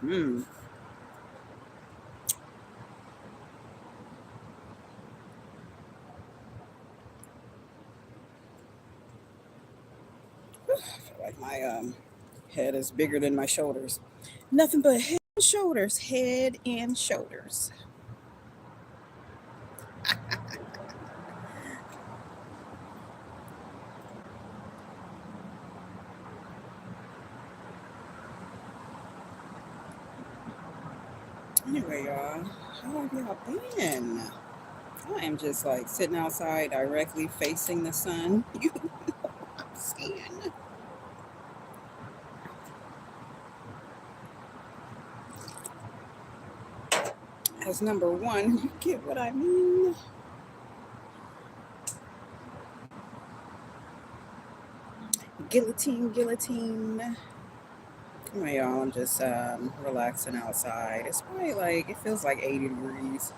I feel like my head is bigger than my shoulders. Nothing but head and shoulders, head and shoulders. Anyway, y'all, how have y'all been? I am just like sitting outside directly facing the sun. You know what I'm saying? As number one, you get what I mean? Guillotine, guillotine. Anyway, y'all, I'm just relaxing outside. It's probably like, it feels like 80 degrees.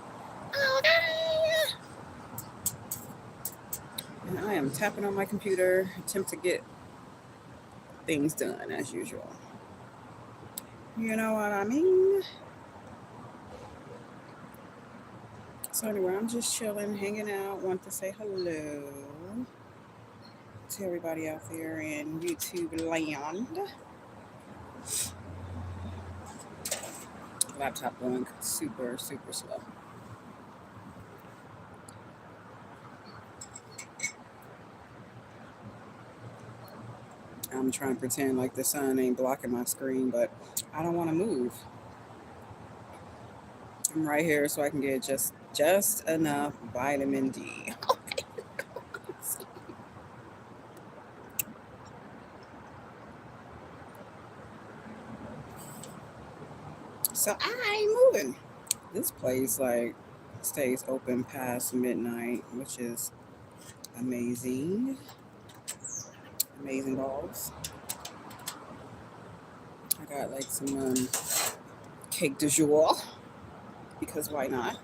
Okay. And I am tapping on my computer, attempt to get things done as usual. You know what I mean? So anyway, I'm just chilling, hanging out, want to say hello to everybody out there in YouTube land. Laptop going super, super slow. I'm trying to pretend like the sun ain't blocking my screen, but I don't want to move. I'm right here so I can get just enough vitamin D. So I'm moving. This place like stays open past midnight, which is amazing. Amazing balls. I got like some cake du jour because why not?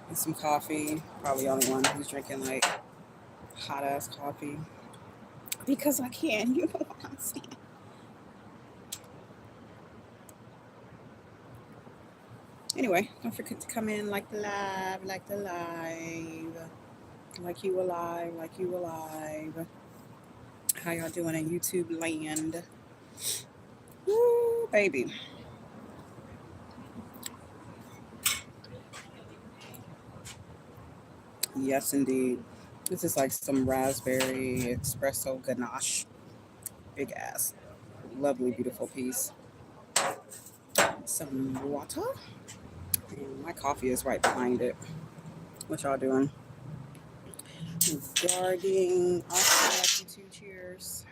And some coffee. Probably the only one who's drinking like hot ass coffee because I can. You know what I'm saying? Anyway, don't forget to come in like the live, like you alive, like you alive. How y'all doing in YouTube land? Woo, baby. Yes, indeed. This is like some raspberry espresso ganache. Big ass. Lovely, beautiful piece. Some water. And my coffee is right behind it. What y'all doing? Guarding. Also, like you two cheers.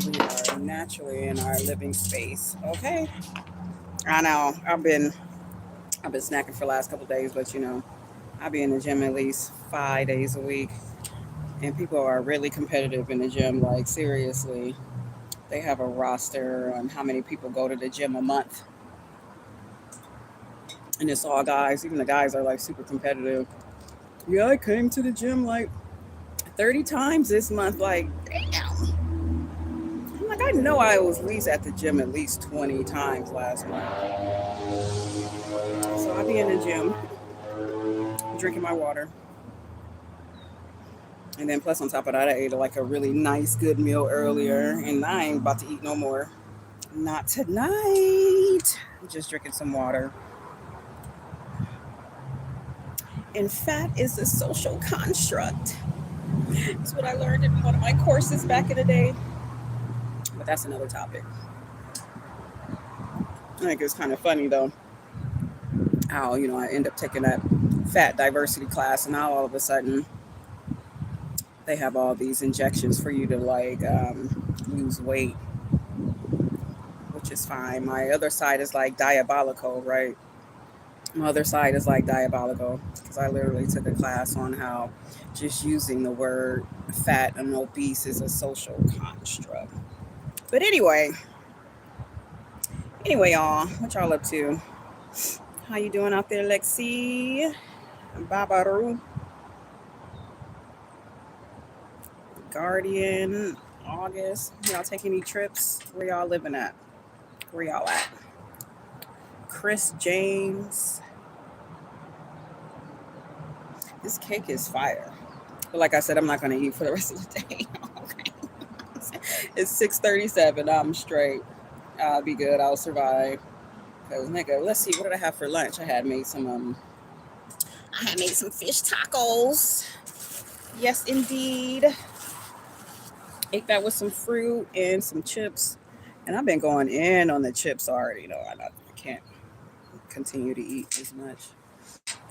We are naturally in our living space. Okay. I know. I've been snacking for the last couple of days, but you know, I be in the gym at least 5 days a week. And people are really competitive in the gym. Like seriously, they have a roster on how many people go to the gym a month, and it's all guys. Even the guys are like super competitive. Yeah, I came to the gym like 30 times this month. Like, damn. I'm like, I know I was at least at the gym at least 20 times last month. So I be in the gym, drinking my water. And then plus on top of that, I ate like a really nice, good meal earlier, and I ain't about to eat no more. Not tonight. I'm just drinking some water. And fat is a social construct. That's what I learned in one of my courses back in the day. But that's another topic. I think it's kind of funny though, how I end up taking that fat diversity class, and now all of a sudden they have all these injections for you to like lose weight, which is fine. My other side is like diabolical, right? My other side is like diabolical because I literally took a class on how just using the word fat and obese is a social construct. But anyway, y'all, what y'all up to? How you doing out there, Lexi? Babaru, Guardian. August. Y'all take any trips? Where y'all living at? Where y'all at? Chris James. This cake is fire. But like I said, I'm not going to eat for the rest of the day. Okay. It's 6:37. I'm straight. I'll be good. I'll survive. Cause nigga, let's see. What did I have for lunch? I had made some fish tacos. Yes, indeed. Ate that with some fruit and some chips. And I've been going in on the chips already. I can't continue to eat as much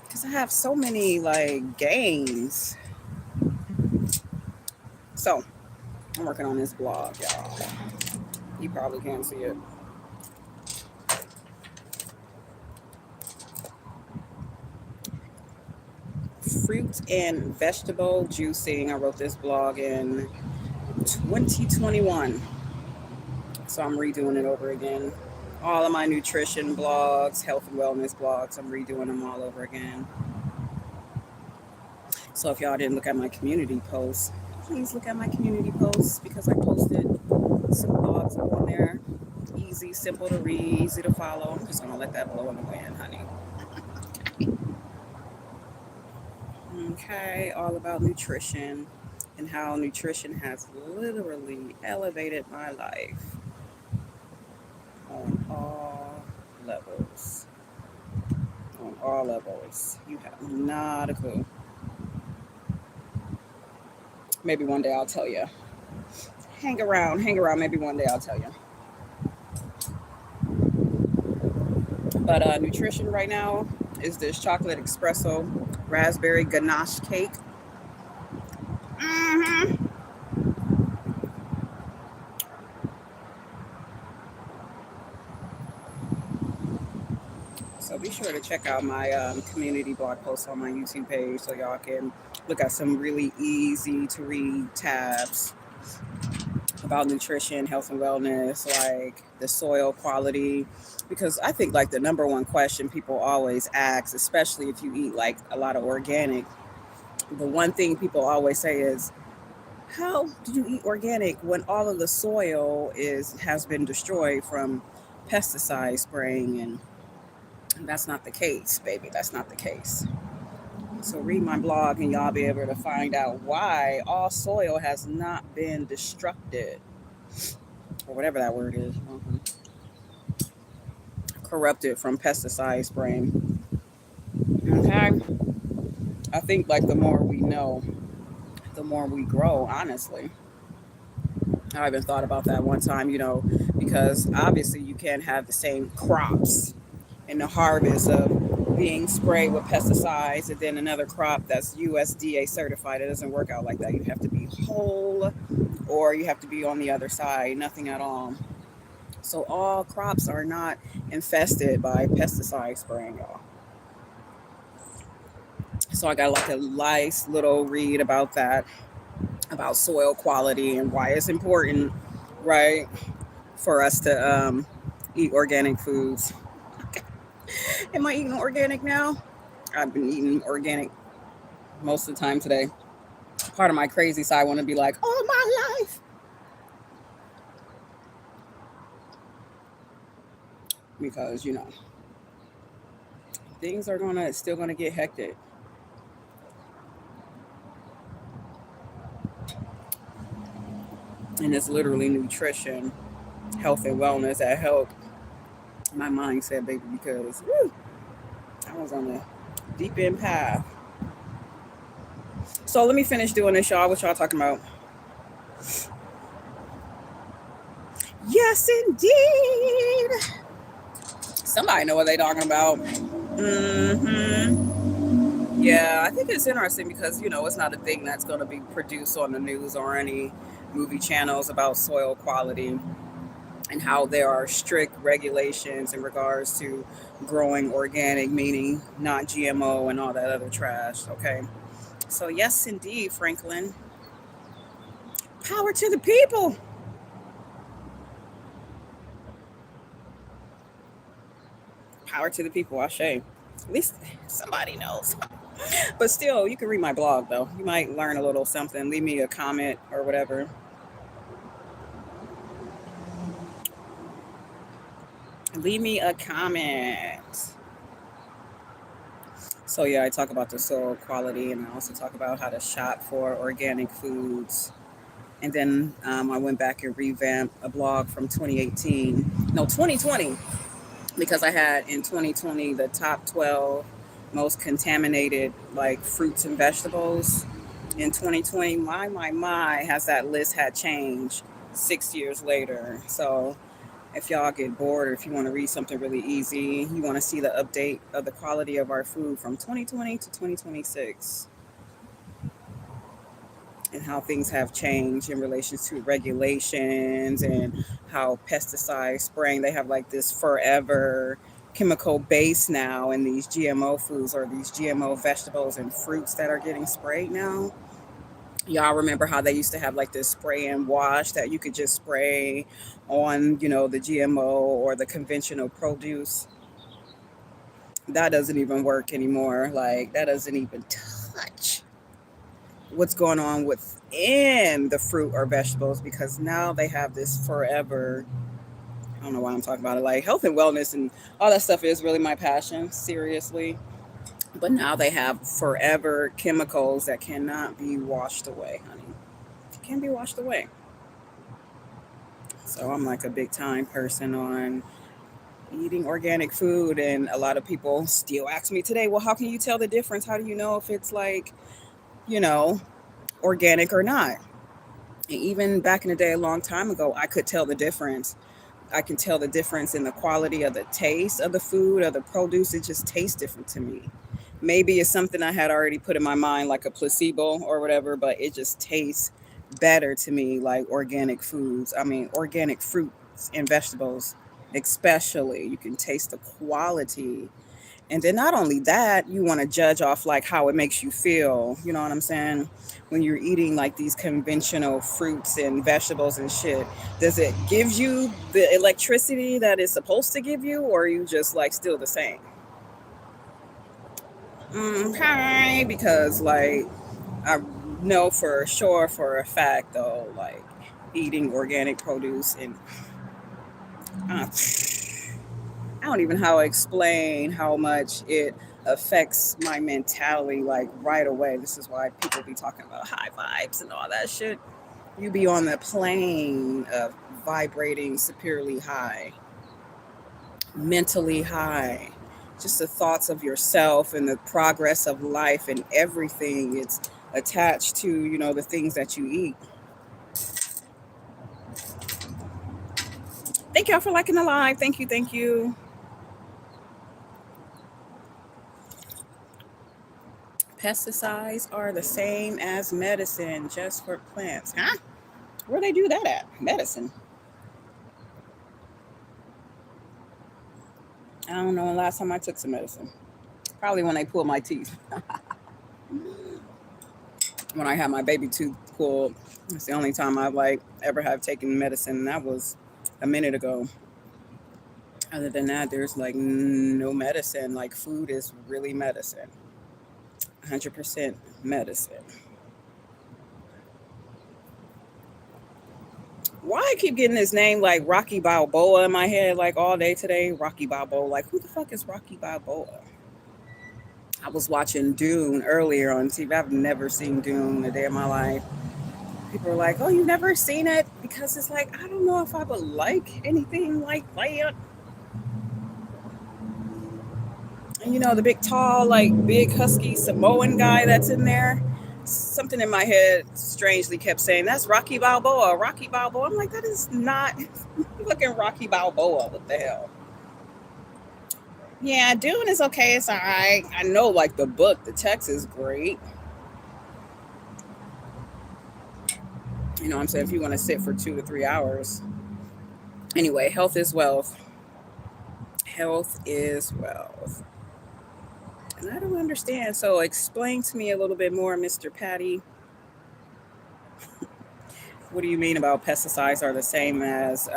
because I have so many like gains. So I'm working on this blog, y'all. You probably can't see it. Fruit and vegetable juicing. I wrote this blog in 2021. So I'm redoing it over again. All of my nutrition blogs, health and wellness blogs, I'm redoing them all over again. So if y'all didn't look at my community posts, please look at my community posts because I posted some blogs on there. Easy, simple to read, easy to follow. I'm just gonna let that blow in the wind, honey. Okay, all about nutrition and how nutrition has literally elevated my life on all levels. On all levels. You have not a clue. Maybe one day I'll tell you. Hang around. Maybe one day I'll tell you. But nutrition right now is this chocolate espresso raspberry ganache cake. Mm-hmm. So be sure to check out my community blog post on my YouTube page so y'all can look at some really easy to read tabs about nutrition, health and wellness, like the soil quality. Because I think like the number one question people always ask, especially if you eat like a lot of organic, the one thing people always say is, how do you eat organic when all of the soil has been destroyed from pesticide spraying? And that's not the case, baby. That's not the case. So read my blog and y'all be able to find out why all soil has not been destructed, or whatever that word is. Corrupted from pesticide spraying. Okay. I think like the more we know, the more we grow, honestly. I even thought about that one time, because obviously you can't have the same crops in the harvest of being sprayed with pesticides and then another crop that's USDA certified. It doesn't work out like that. You have to be whole or you have to be on the other side, nothing at all. So all crops are not infested by pesticide spraying, y'all. So I got like a nice little read about that, about soil quality and why it's important, right, for us to eat organic foods. Am I eating organic now? I've been eating organic most of the time today. Part of my crazy side want to be like, all my life. Because, things are still gonna get hectic. And it's literally nutrition, health and wellness that help my mindset, baby, because I was on a deep end path. So let me finish doing this, y'all. What y'all talking about? Yes, indeed. Somebody know what they talking about. Yeah, I think it's interesting because, it's not a thing that's going to be produced on the news or any movie channels about soil quality and how there are strict regulations in regards to growing organic, meaning not GMO and all that other trash. Okay. So, yes, indeed, Franklin. Power to the people. Power to the people, I say. At least somebody knows. But still, you can read my blog, though. You might learn a little something. Leave me a comment or whatever. Leave me a comment. So yeah, I talk about the soil quality, and I also talk about how to shop for organic foods. And then I went back and revamped a blog from 2018, no 2020, because I had in 2020 the top 12 most contaminated like fruits and vegetables. In 2020, my, has that list had changed 6 years later. So if y'all get bored or if you want to read something really easy, you want to see the update of the quality of our food from 2020 to 2026 and how things have changed in relation to regulations and how pesticide spraying, they have like this forever chemical base now in these GMO foods or these GMO vegetables and fruits that are getting sprayed now. Y'all remember how they used to have like this spray and wash that you could just spray on, the GMO or the conventional produce? That doesn't even work anymore. Like, that doesn't even touch what's going on within the fruit or vegetables because now they have this forever. I don't know why I'm talking about it. Like, health and wellness and all that stuff is really my passion, seriously. But now they have forever chemicals that cannot be washed away, honey. It can't be washed away. So I'm like a big time person on eating organic food. And a lot of people still ask me today, well, how can you tell the difference? How do you know if it's like, you know, organic or not? And even back in the day, a long time ago, I could tell the difference. I can tell the difference in the quality of the taste of the food or the produce. It just tastes different to me. Maybe it's something I had already put in my mind, like a placebo or whatever, but it just tastes better to me, like organic foods. I mean, organic fruits and vegetables, especially. You can taste the quality. And then not only that, you want to judge off like how it makes you feel. You know what I'm saying? When you're eating like these conventional fruits and vegetables and shit, does it give you the electricity that it's supposed to give you, or are you just like still the same? Okay, because like I know for sure for a fact though, like eating organic produce and uh, I don't even know how to explain how much it affects my mentality like right away. This is why people be talking about high vibes and all that shit. You be on the plane of vibrating superiorly high, mentally high. Just the thoughts of yourself and the progress of life and everything. It's attached to, the things that you eat. Thank y'all for liking the live. Thank you. Thank you. Pesticides are the same as medicine just for plants. Huh? Where they do that at? Medicine. I don't know the last time I took some medicine. Probably when they pulled my teeth. When I had my baby tooth pulled, it's the only time I've like ever have taken medicine. And that was a minute ago. Other than that, there's like no medicine. Like food is really medicine. 100% medicine. Why I keep getting this name like Rocky Balboa in my head like all day today? Rocky Balboa. Like, who the fuck is Rocky Balboa? I was watching Dune earlier on TV. I've never seen Dune a day of my life. People are like, "Oh, you've never seen it?" Because it's like I don't know if I would like anything like that. And the big, tall, like big husky Samoan guy that's in there. Something in my head strangely kept saying, "That's Rocky Balboa, Rocky Balboa." I'm like, that is not looking Rocky Balboa. What the hell? Yeah, Dune is okay. It's all right. I know, like the book, the text is great. You know what I'm saying? If you want to sit for 2 to 3 hours. Anyway, health is wealth. Health is wealth. And I don't understand. So explain to me a little bit more, Mr. Patty. What do you mean about pesticides are the same as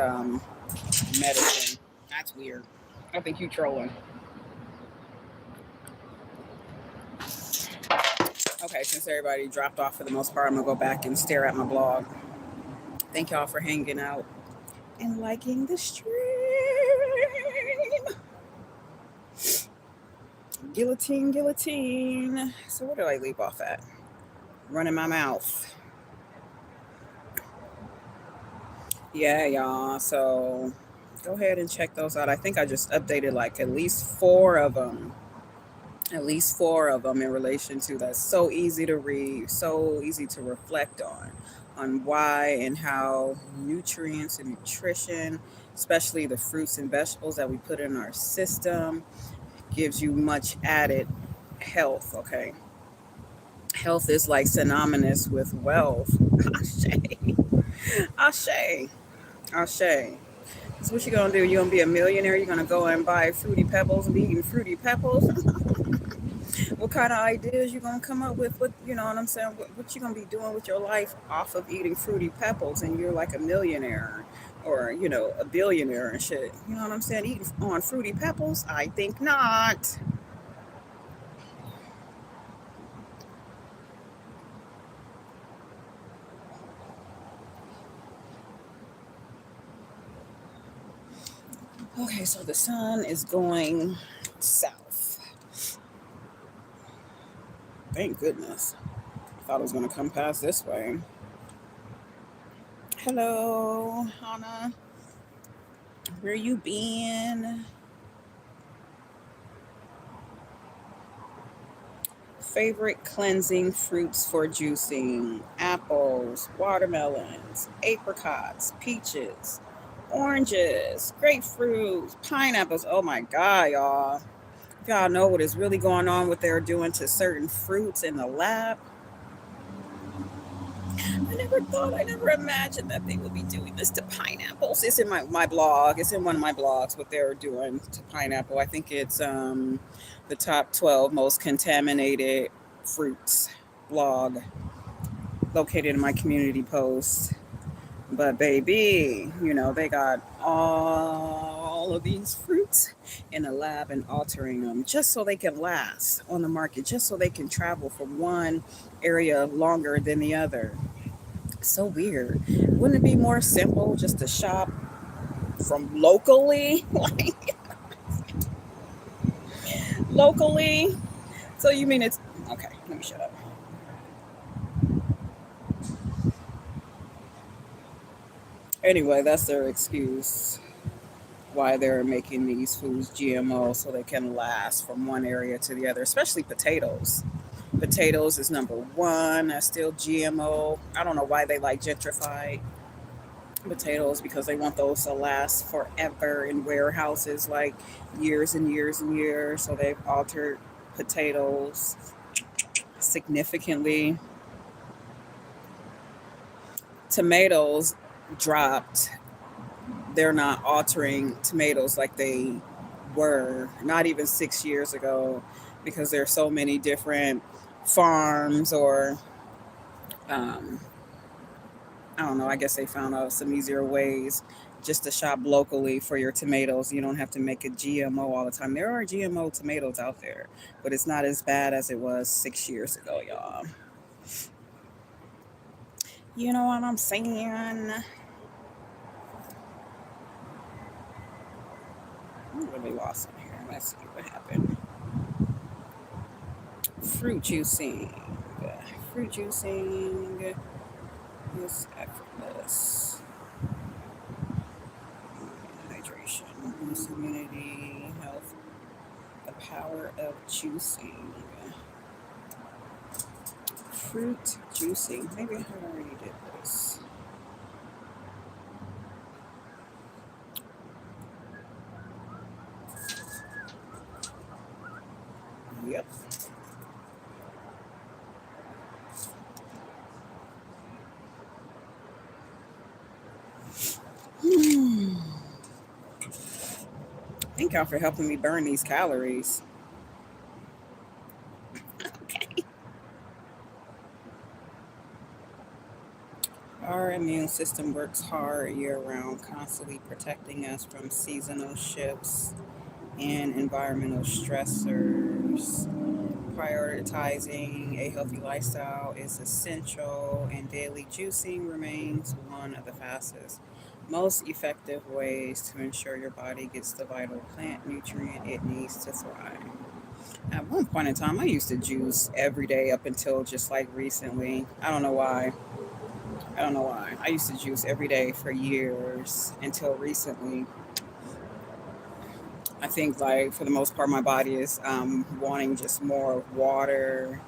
medicine? That's weird. I think you trolling. Okay, since everybody dropped off for the most part, I'm gonna go back and stare at my blog. Thank y'all for hanging out and liking the stream. Guillotine, guillotine. So where do I leave off at? Running my mouth. Yeah, y'all. So go ahead and check those out. I think I just updated like at least four of them. At least four of them in relation to that. So easy to read, so easy to reflect on why and how nutrients and nutrition, especially the fruits and vegetables that we put in our system, gives you much added health. Okay, health is like synonymous with wealth. Ashe, ashe, ashe. So what you gonna do? You gonna be a millionaire? You gonna go and buy fruity pebbles and be eating fruity pebbles? What kind of ideas you gonna come up with? What you know what I'm saying? What you gonna be doing with your life off of eating fruity pebbles? And you're like a millionaire, or a billionaire and shit. You know what I'm saying? Eating on fruity pebbles? I think not. Okay, so the sun is going south. Thank goodness. Thought it was gonna come past this way. Hello, Hannah. Where you been? Favorite cleansing fruits for juicing: apples, watermelons, apricots, peaches, oranges, grapefruits, pineapples. Oh my God, y'all. If y'all know what is really going on, what they're doing to certain fruits in the lab. I never imagined that they would be doing this to pineapples. It's in my blog. It's in one of my blogs what they're doing to pineapple. I think it's the top 12 most contaminated fruits blog located in my community post. But baby, they got all of these fruits in a lab and altering them just so they can last on the market, just so they can travel from one area longer than the other. So weird. Wouldn't it be more simple just to shop from locally? Like locally? So you mean it's okay, let me shut up. Anyway, that's their excuse why they're making these foods GMO so they can last from one area to the other, especially potatoes. Potatoes is number one. That's still GMO. I don't know why they like gentrified potatoes because they want those to last forever in warehouses, like years and years and years. So they've altered potatoes significantly. Tomatoes dropped. They're not altering tomatoes like they were not even 6 years ago because there's so many different farms or um, I don't know. I guess they found out some easier ways just to shop locally for your tomatoes. You don't have to make it GMO all the time. There are GMO tomatoes out there, but it's not as bad as it was 6 years ago, y'all. You know what I'm saying? I'm really lost in here. Let's see what happened. Fruit juicing. Fruit juicing is effortless. Hydration, immunity, health, the power of juicing. Fruit juicing. Maybe I already did this. Yep. Thank y'all for helping me burn these calories. Okay. Our immune system works hard year round, constantly protecting us from seasonal shifts and environmental stressors. Prioritizing a healthy lifestyle is essential, and daily juicing remains one of the fastest, most effective ways to ensure your body gets the vital plant nutrient it needs to thrive. At one point in time, I used to juice every day up until just like recently. I don't know why. I don't know why. I used to juice every day for years until recently. I think like for the most part, my body is wanting just more water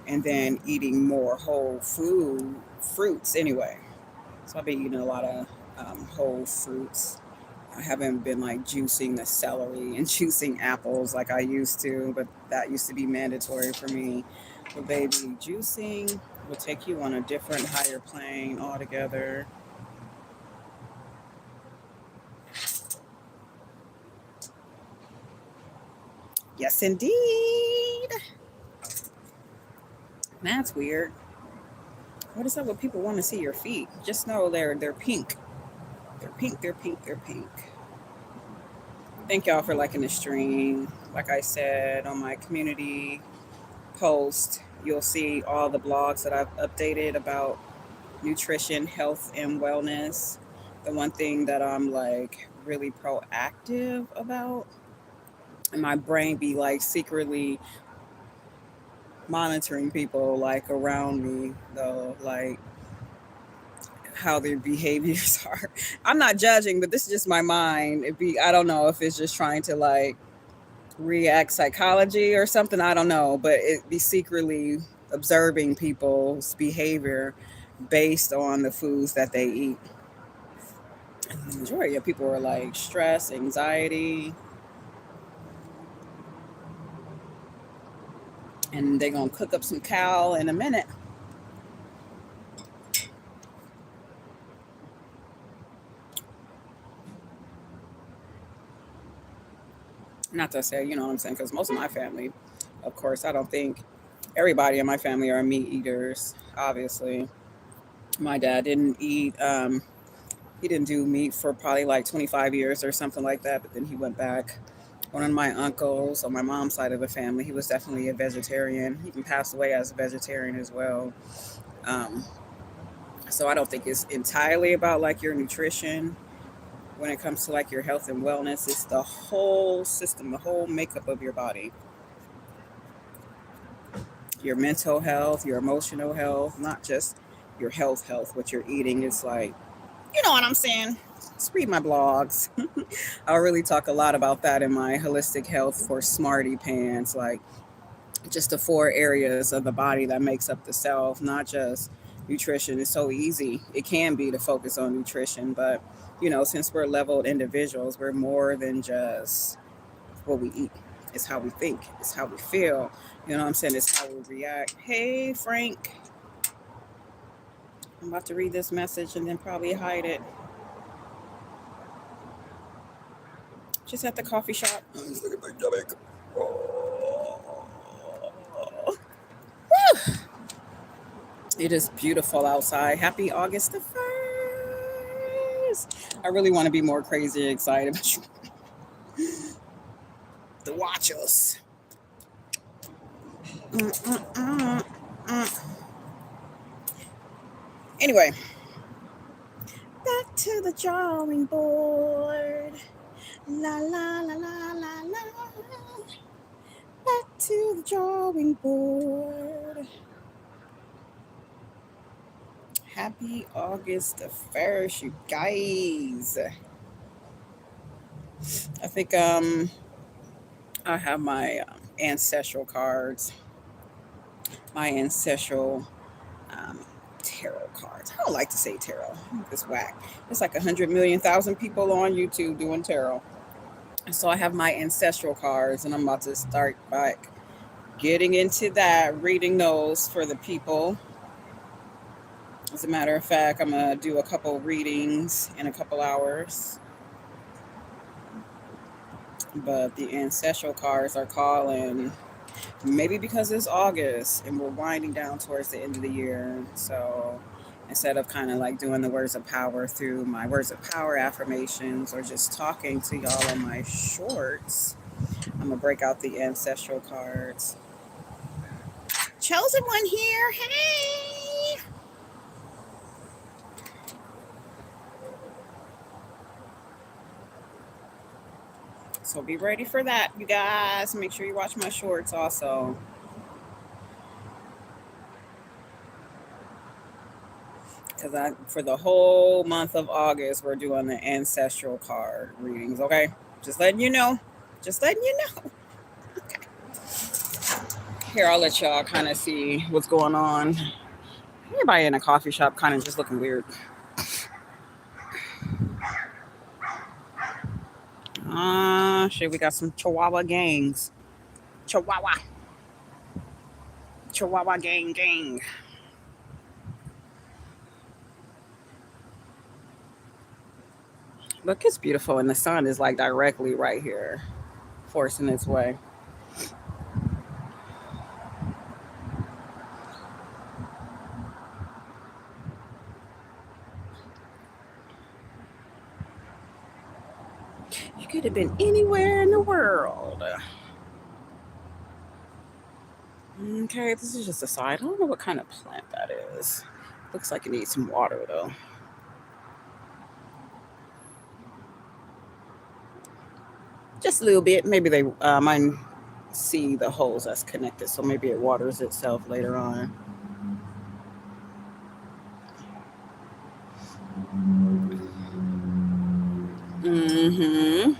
and then eating more whole food fruits anyway. So I've been eating a lot of whole fruits. I haven't been like juicing the celery and juicing apples like I used to, but that used to be mandatory for me. But baby, juicing will take you on a different higher plane altogether. Yes, indeed. That's weird. What is up with people want to see your feet? Just know they're pink. They're pink. They're pink. They're pink. Thank y'all for liking the stream. Like I said on my community post, you'll see all the blogs that I've updated about nutrition, health, and wellness. The one thing that I'm like really proactive about, and my brain be like secretly monitoring people like around me, though, like how their behaviors are. I'm not judging, but this is just my mind. I don't know if it's just trying to like react psychology or something. I don't know, but it be secretly observing people's behavior based on the foods that they eat. The majority of people are like stress, anxiety, and they're gonna cook up some cow in a minute. Not to say, you know what I'm saying, because most of my family, of course, I don't think everybody in my family are meat eaters. Obviously, my dad didn't eat. He didn't do meat for probably like 25 years or something like that. But then he went back. One of my uncles on my mom's side of the family, he was definitely a vegetarian. He even passed away as a vegetarian as well. Um, so I don't think it's entirely about like your nutrition when it comes to like your health and wellness. It's the whole system, the whole makeup of your body, your mental health, your emotional health, not just your health, what you're eating. It's like, you know what I'm saying? Just read my blogs. I'll really talk a lot about that in my holistic health for Smarty-Pants, like just the four areas of the body that makes up the self, not just nutrition. It's so easy. It can be to focus on nutrition, but you know, since we're leveled individuals, we're more than just what we eat. It's how we think. It's how we feel. You know what I'm saying? It's how we react. Hey, Frank. I'm about to read this message and then probably hide it. Just at the coffee shop. Look at my stomach. It is beautiful outside. Happy August the 1st. I really want to be more crazy and excited about the watchers. Anyway, back to the drawing board. La la la la la la. Back to the drawing board. Happy August the 1st, you guys. I think I have my ancestral cards, my ancestral um, tarot cards. I don't like to say tarot. It's whack. It's like 100,000,000 people on YouTube doing tarot. So I have my ancestral cards, and I'm about to start back getting into that, reading those for the people. As a matter of fact, I'm gonna do a couple readings in a couple hours. But the ancestral cards are calling. Maybe because it's August and we're winding down towards the end of the year. So instead of kind of like doing the words of power through my words of power affirmations or just talking to y'all on my shorts, I'm going to break out the ancestral cards. Chosen one here. Hey. So be ready for that, you guys. Make sure you watch my shorts also. Because for the whole month of August, we're doing the ancestral card readings, okay? Just letting you know. Just letting you know. Here, I'll let y'all kind of see what's going on. Everybody in a coffee shop kind of just looking weird. Shit, we got some Chihuahua gangs. Chihuahua. Chihuahua gang. Look, it's beautiful, and the sun is like directly right here, forcing its way. You could have been anywhere in the world. Okay, this is just a side. I don't know what kind of plant that is. Looks like it needs some water though. Just a little bit. Maybe they might see the holes that's connected, so maybe it waters itself later on. Mm-hmm.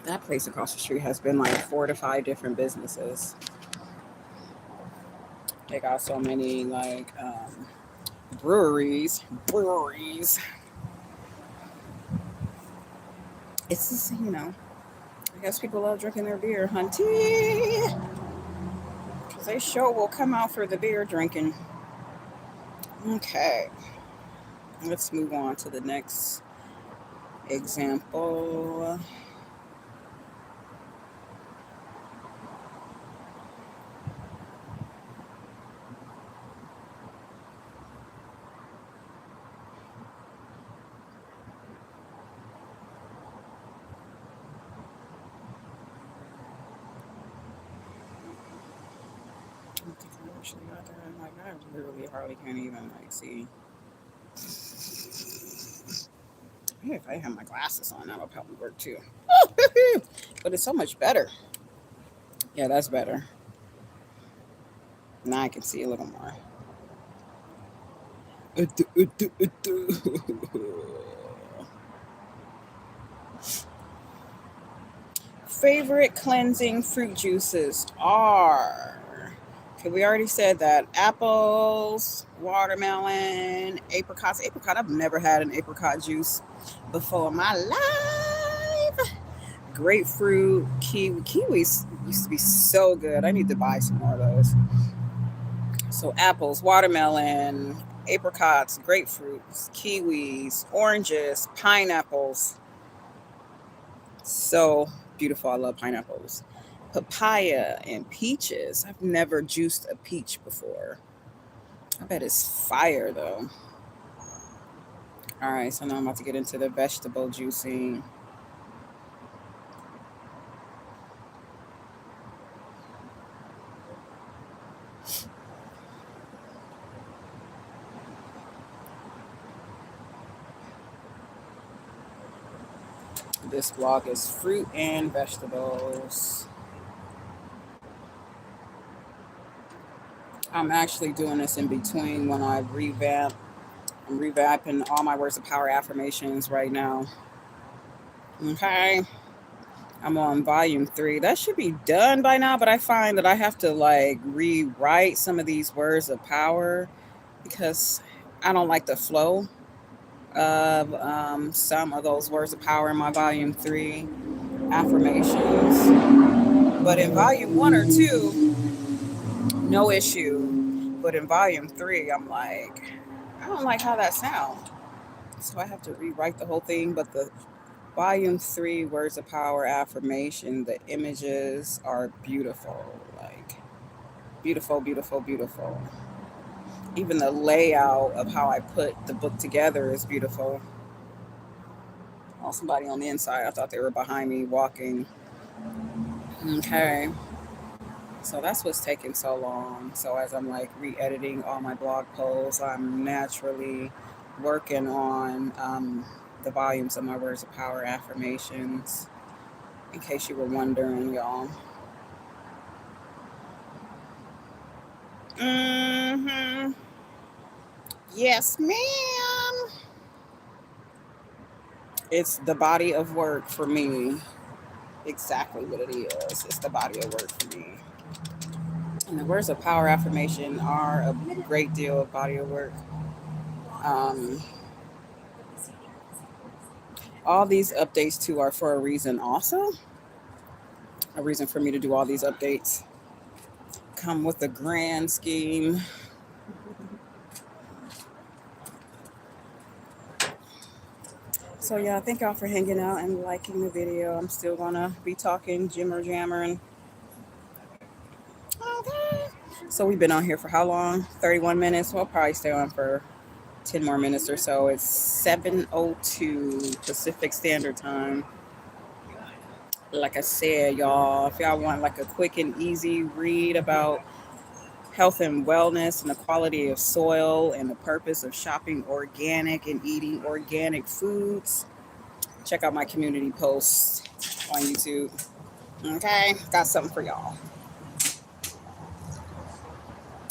That place across the street has been like 4 to 5 different businesses. They got so many like breweries. It's just, I guess people love drinking their beer, hunty. Because they sure will come out for the beer drinking. Okay. Let's move on to the next example. I don't think I actually got there. Like, I literally hardly can't even like see. Yeah, if I have my glasses on, that'll probably work too. But it's so much better. Yeah, that's better. Now I can see a little more. Favorite cleansing fruit juices are. Okay, we already said that. Apples, watermelon, apricots. Apricot, I've never had an apricot juice before in my life. Grapefruit, kiwi. Kiwis used to be so good. I need to buy some more of those. So apples, watermelon, apricots, grapefruits, kiwis, oranges, pineapples. So beautiful. I love pineapples. Papaya and peaches. I've never juiced a peach before. I bet it's fire though. All right, so now I'm about to get into the vegetable juicing. This vlog is fruit and vegetables. I'm actually doing this in between when I revamp. I'm revamping all my words of power affirmations right now. Okay. I'm on volume 3. That should be done by now, but I find that I have to like rewrite some of these words of power because I don't like the flow of some of those words of power in my volume 3 affirmations. But in volume 1 or 2, no issue. But in volume 3, I'm like, I don't like how that sounds. So I have to rewrite the whole thing. But the volume 3 words of power affirmation, the images are beautiful. Like, beautiful, beautiful, beautiful. Even the layout of how I put the book together is beautiful. Oh, somebody on the inside. I thought they were behind me walking. Okay. So that's what's taking so long. So as I'm like re-editing all my blog posts, I'm naturally working on the volumes of my words of power affirmations, in case you were wondering, y'all. Mm-hmm. Yes, ma'am. It's the body of work for me. Exactly what it is. It's the body of work for me. And the words of power affirmation are a great deal of body of work. Um, all these updates too are for a reason also. A reason for me to do all these updates. Come with a grand scheme. So yeah, thank y'all for hanging out and liking the video. I'm still gonna be talking jimmer jammer and okay. So we've been on here for how long? 31 minutes. We'll probably stay on for 10 more minutes or so. It's 7:02 Pacific Standard Time. Like I said, y'all, if y'all want like a quick and easy read about health and wellness and the quality of soil and the purpose of shopping organic and eating organic foods, check out my community posts on YouTube. Okay, got something for y'all.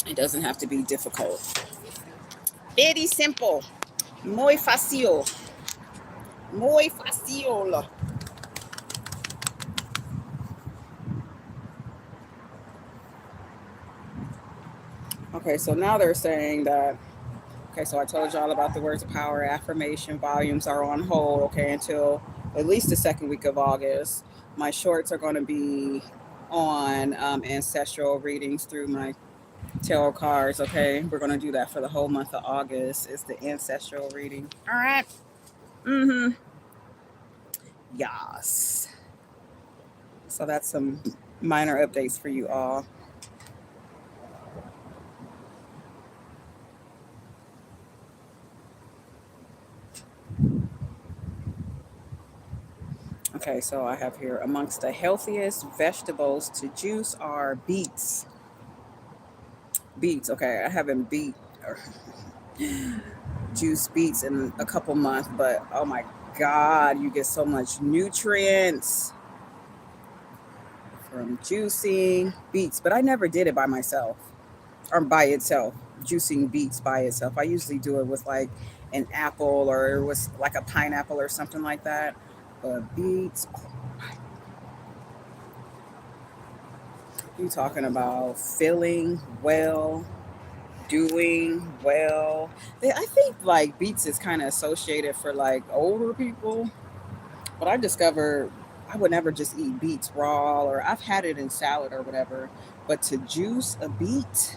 It doesn't have to be difficult. Very simple. Muy fácil. Muy fácil. Okay, so now they're saying that, okay, so I told y'all about the words of power affirmation volumes are on hold, okay, until at least the second week of August. My shorts are going to be on ancestral readings through my tarot cards, okay? We're going to do that for the whole month of August. It's the ancestral reading. All right. Mm-hmm. Yes. So that's some minor updates for you all. Okay, so I have here amongst the healthiest vegetables to juice are beets. Beets, okay, I haven't or juice beets in a couple months, but oh my God, you get so much nutrients from juicing beets. But I never did it by myself or by itself, juicing beets by itself. I usually do it with like an apple or with like a pineapple or something like that. But beets, you talking about feeling well, doing well. I think like beets is kind of associated for like older people, but I discovered I would never just eat beets raw, or I've had it in salad or whatever. But to juice a beet,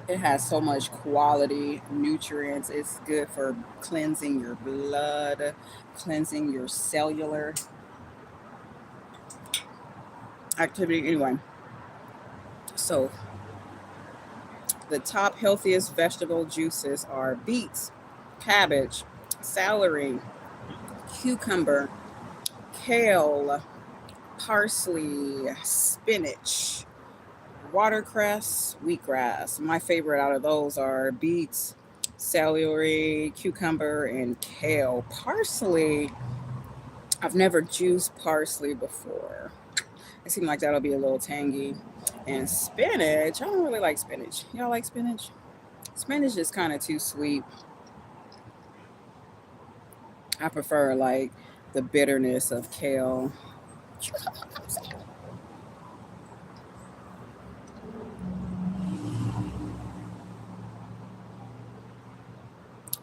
it has so much quality nutrients. It's good for cleansing your blood, cleansing your cellular activity. Anyway, so the top healthiest vegetable juices are beets, cabbage, celery, cucumber, kale, parsley, spinach, watercress, wheatgrass. My favorite out of those are beets, celery, cucumber, and kale. Parsley, I've never juiced parsley before. It seems like that'll be a little tangy. And spinach, I don't really like spinach. Y'all like spinach? Spinach is kind of too sweet. I prefer like the bitterness of kale.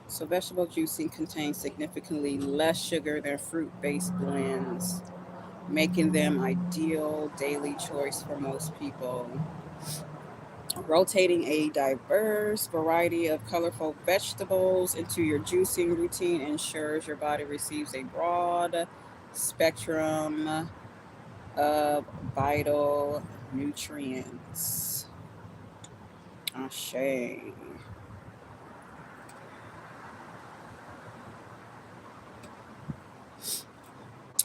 So vegetable juicing contains significantly less sugar than fruit-based blends, making them ideal daily choice for most people. Rotating a diverse variety of colorful vegetables into your juicing routine ensures your body receives a broad spectrum of vital nutrients. Ashe.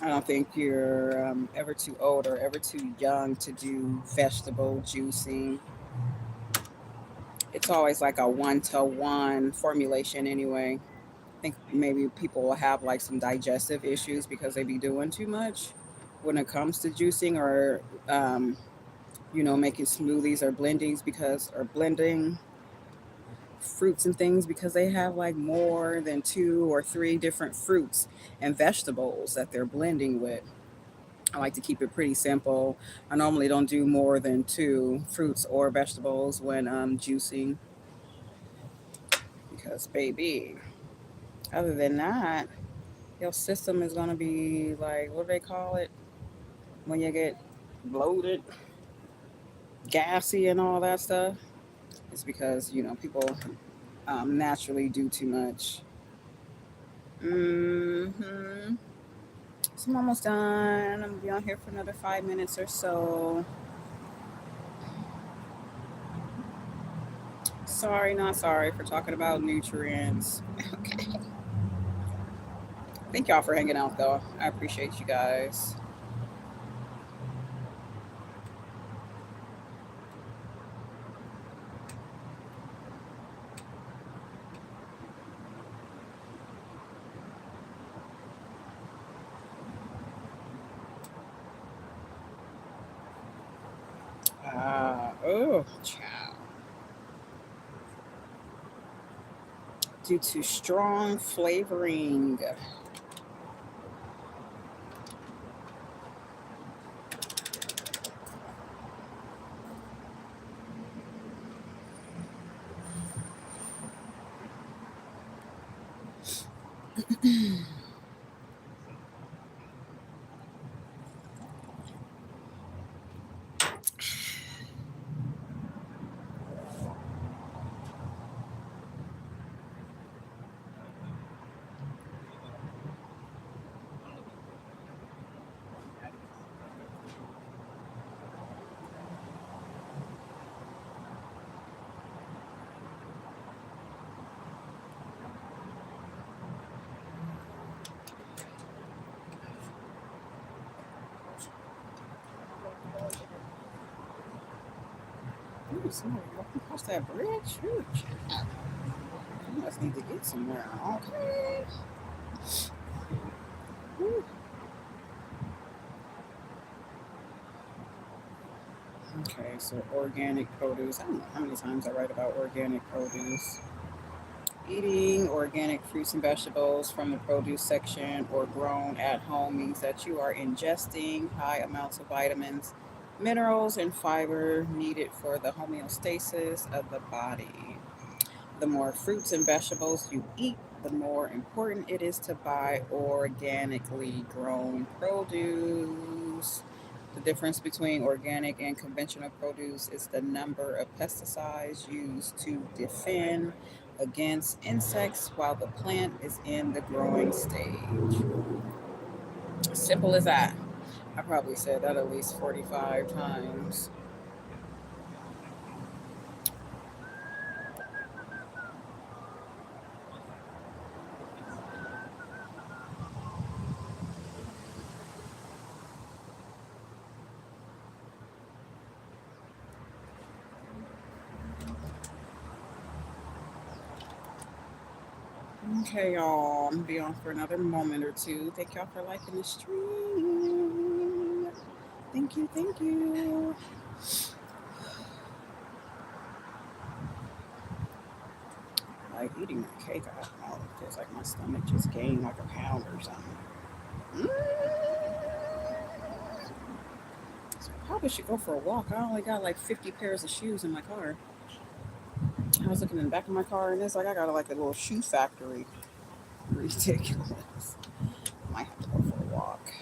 I don't think you're ever too old or ever too young to do vegetable juicing. It's always like a 1-to-1 formulation anyway. think maybe people will have like some digestive issues because they be doing too much when it comes to juicing or um, making smoothies or blendings because or blending fruits and things because they have like more than two or three different fruits and vegetables that they're blending with. I like to keep it pretty simple. I normally don't do more than two fruits or vegetables when juicing because, baby, other than that, your system is going to be like, what do they call it? When you get bloated, gassy, and all that stuff. It's because, people naturally do too much. Hmm. So I'm almost done. I'm going to be on here for another 5 minutes or so. Sorry, not sorry for talking about nutrients. Okay. Thank y'all for hanging out, though. I appreciate you guys. Oh, child. Due to strong flavoring. Ooh, somebody walking across that bridge? Ooh, child. You must need to get somewhere. Okay. Ooh. Okay, so organic produce. I don't know how many times I write about organic produce. Eating organic fruits and vegetables from the produce section or grown at home means that you are ingesting high amounts of vitamins, minerals, and fiber needed for the homeostasis of the body. The more fruits and vegetables you eat, the more important it is to buy organically grown produce. The difference between organic and conventional produce is the number of pesticides used to defend against insects while the plant is in the growing stage. Simple as that. I probably said that at least 45 times. Okay, y'all. I'm gonna be on for another moment or two. Thank y'all for liking the stream. Thank you, thank you. Like eating that cake, I don't know. It feels like my stomach just gained like a pound or something. Mm. So I probably should go for a walk. I only got like 50 pairs of shoes in my car. I was looking in the back of my car and it's like I got like a little shoe factory. Ridiculous. Might have to go for a walk.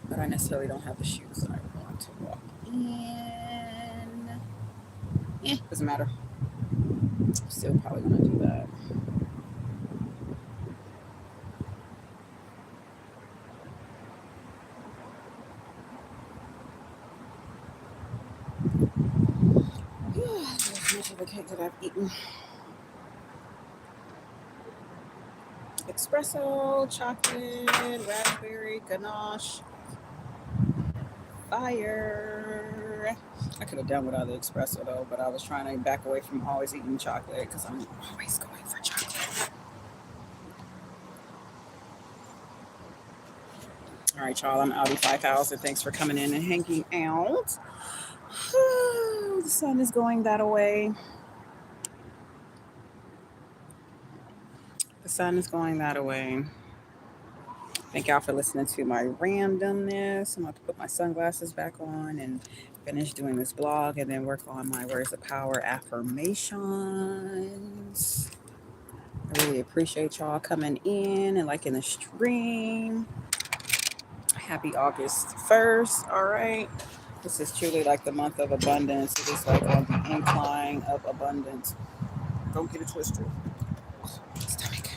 But I necessarily don't have the shoes that I want to walk in. Doesn't matter. Still probably gonna do that. There's much of the cake that I've eaten. Espresso, chocolate, raspberry, ganache, fire. hungry. I could have done without the espresso though, but I was trying to back away from always eating chocolate because I'm always going for chocolate. All right, y'all. I'm Audi 5000. Thanks for coming in and hanging out. The sun is going that way. The sun is going that way. Thank y'all for listening to my randomness. I'm about to put my sunglasses back on and finish doing this blog and then work on my words of power affirmations. I really appreciate y'all coming in and liking the stream. Happy August 1st. All right. This is truly like the month of abundance. It is like on the incline of abundance. Don't get it twisted. Stomach.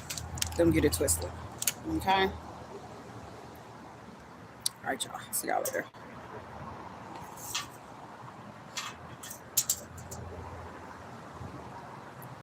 Don't get it twisted. Okay. All right, y'all. See y'all later.